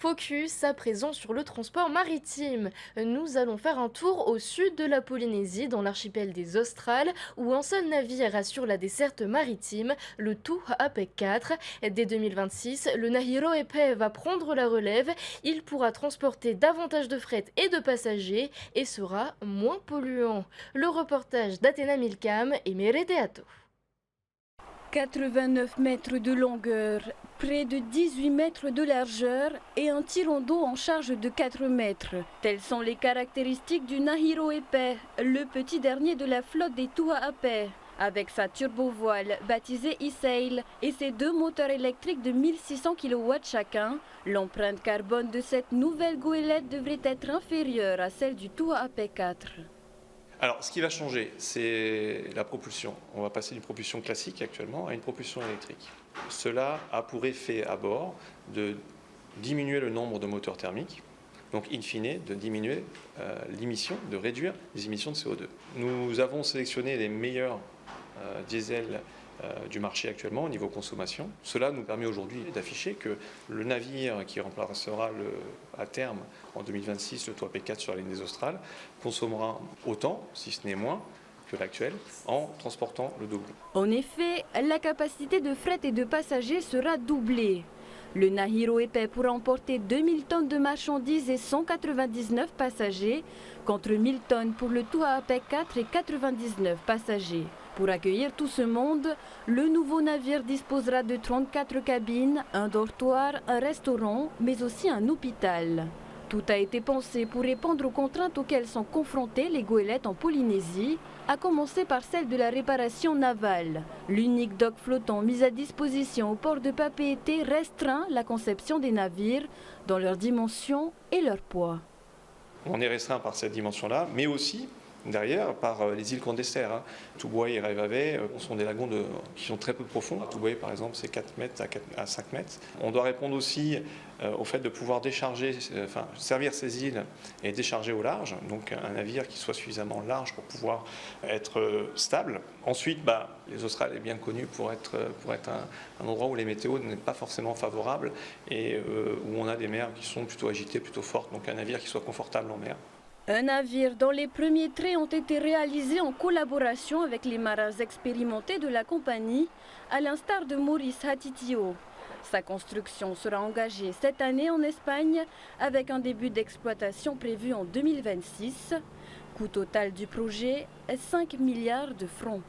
Focus à présent sur le transport maritime. Nous allons faire un tour au sud de la Polynésie, dans l'archipel des Australes, où un seul navire assure la desserte maritime, le Tu'ape 4. Dès 2026, le Nahiro Epe va prendre la relève. Il pourra transporter davantage de fret et de passagers et sera moins polluant. Le reportage d'Athéna Milcam et Meredeato. 89 mètres de longueur, près de 18 mètres de largeur et un tirant d'eau en charge de 4 mètres. Telles sont les caractéristiques du Nahiro Epe, le petit dernier de la flotte des Tu'ape. Avec sa turbovoile baptisée e-Sail et ses deux moteurs électriques de 1600 kW chacun, l'empreinte carbone de cette nouvelle goélette devrait être inférieure à celle du Tu'ape 4. Alors, ce qui va changer, c'est la propulsion. On va passer d'une propulsion classique actuellement à une propulsion électrique. Cela a pour effet à bord de diminuer le nombre de moteurs thermiques, donc in fine de diminuer l'émission, de réduire les émissions de CO2. Nous avons sélectionné les meilleurs diesels du marché actuellement au niveau consommation. Cela nous permet aujourd'hui d'afficher que le navire qui remplacera à terme en 2026 le Tu'ape 4 sur la ligne des Australes consommera autant, si ce n'est moins, que l'actuel en transportant le double. En effet, la capacité de fret et de passagers sera doublée. Le Nahiro Epe pourra emporter 2000 tonnes de marchandises et 199 passagers, contre 1000 tonnes pour le Tu'ape 4 et 99 passagers. Pour accueillir tout ce monde, le nouveau navire disposera de 34 cabines, un dortoir, un restaurant, mais aussi un hôpital. Tout a été pensé pour répondre aux contraintes auxquelles sont confrontées les goélettes en Polynésie, à commencer par celle de la réparation navale. L'unique dock flottant mis à disposition au port de Papeete restreint la conception des navires dans leurs dimensions et leur poids. On est restreint par cette dimension-là, mais aussi derrière par les îles Condestère. Tubuai et Raivave sont des lagons qui sont très peu profonds. Tubuai par exemple c'est 4 mètres à 5 mètres. On doit répondre aussi au fait de pouvoir décharger, servir ces îles et décharger au large, donc un navire qui soit suffisamment large pour pouvoir être stable. Ensuite, les Australes est bien connu pour être un endroit où les météos n'est pas forcément favorables et où on a des mers qui sont plutôt agitées, plutôt fortes, donc un navire qui soit confortable en mer. Un navire dont les premiers traits ont été réalisés en collaboration avec les marins expérimentés de la compagnie, à l'instar de Maurice Hatitio. Sa construction sera engagée cette année en Espagne avec un début d'exploitation prévu en 2026. Coût total du projet, 5 milliards de francs.